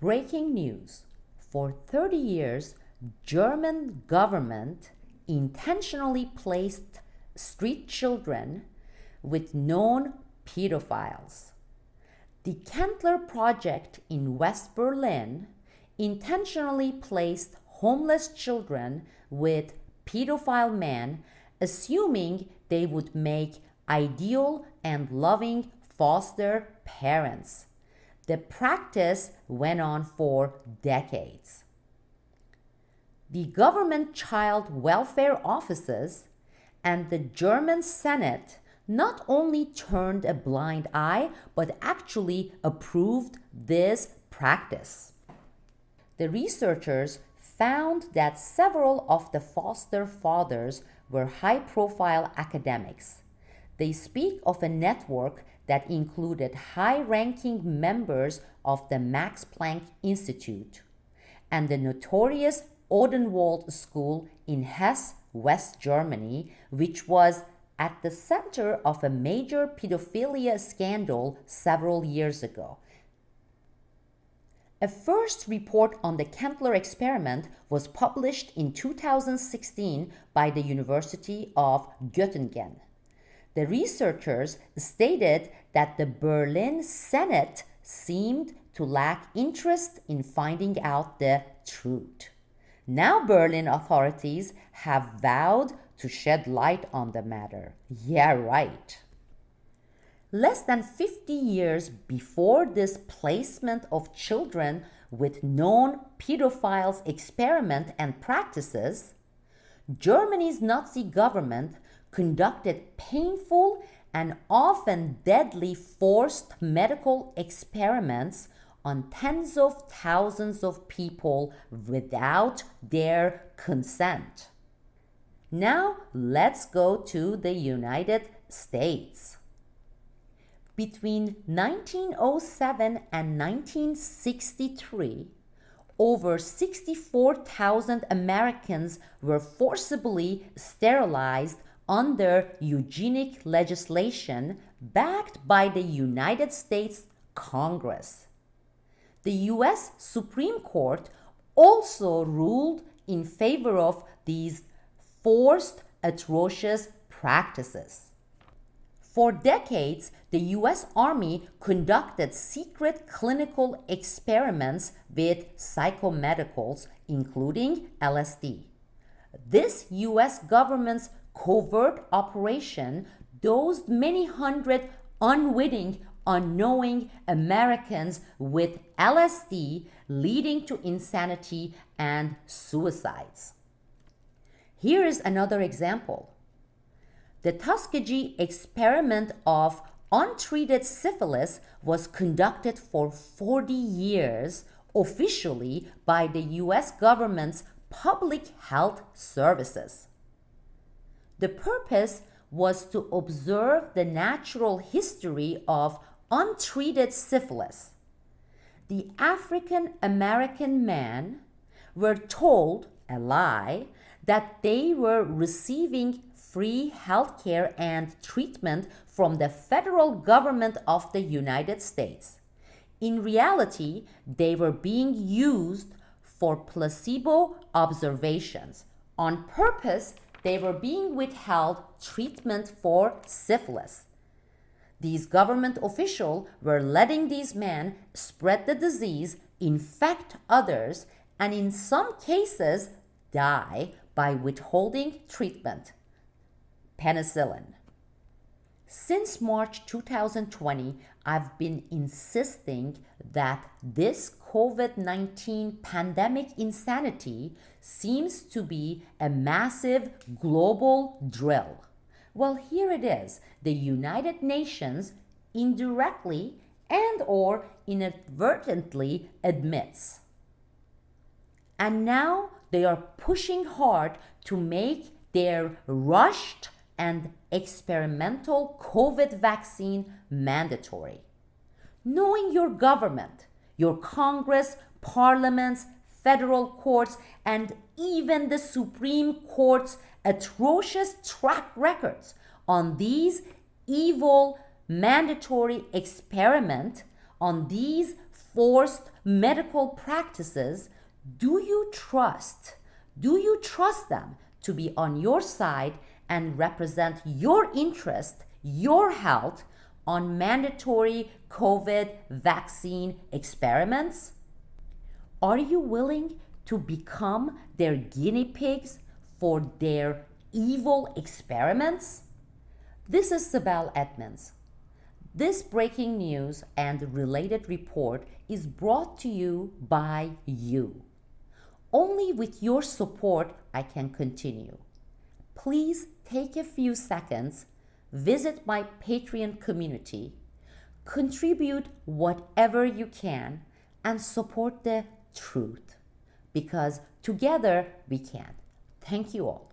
Breaking news. For 30 years, German government intentionally placed street children with known pedophiles. The Kentler Project in West Berlin intentionally placed homeless children with pedophile men, assuming they would make ideal and loving foster parents. The practice went on for decades. The government child welfare offices and the German Senate not only turned a blind eye, but actually approved this practice. The researchers found that several of the foster fathers were high-profile academics. They speak of a network that included high-ranking members of the Max Planck Institute and the notorious Odenwald School in Hesse, West Germany, which was at the center of a major pedophilia scandal several years ago. A first report on the Kentler experiment was published in 2016 by the University of Göttingen. The researchers stated that the Berlin Senate seemed to lack interest in finding out the truth. Now Berlin authorities have vowed to shed light on the matter. Yeah, right. Less than 50 years before this placement of children with known pedophiles experiment and practices, Germany's Nazi government conducted painful and often deadly forced medical experiments on tens of thousands of people without their consent. Now let's go to the United States. Between 1907 and 1963, over 64,000 Americans were forcibly sterilized under eugenic legislation backed by the United States Congress. The U.S. Supreme Court also ruled in favor of these forced, atrocious practices. For decades, the U.S. Army conducted secret clinical experiments with psychomedicals, including LSD. This U.S. government's covert operation dosed many hundred unwitting, unknowing Americans with LSD, leading to insanity and suicides. Here is another example. The Tuskegee experiment of untreated syphilis was conducted for 40 years officially by the U.S. government's public health services. The purpose was to observe the natural history of untreated syphilis. The African American men were told, a lie, that they were receiving free health care and treatment from the federal government of the United States. In reality, they were being used for placebo observations. On purpose, they were being withheld treatment for syphilis. These government officials were letting these men spread the disease, infect others, and in some cases die by withholding treatment. Penicillin. Since March 2020, I've been insisting that this COVID-19 pandemic insanity seems to be a massive global drill. Well, here it is. The United Nations indirectly and/or inadvertently admits. And now they are pushing hard to make their rushed and experimental COVID vaccine mandatory. Knowing your government, your Congress, parliaments, federal courts, and even the Supreme Court's atrocious track records on these evil mandatory experiments, on these forced medical practices, do you trust them to be on your side and represent your interest, your health on mandatory COVID vaccine experiments? Are you willing to become their guinea pigs for their evil experiments? This is Sibel Edmonds. This breaking news and related report is brought to you by you. Only with your support I can continue. Please take a few seconds, visit my Patreon community, contribute whatever you can, and support the truth. Because together we can. Thank you all.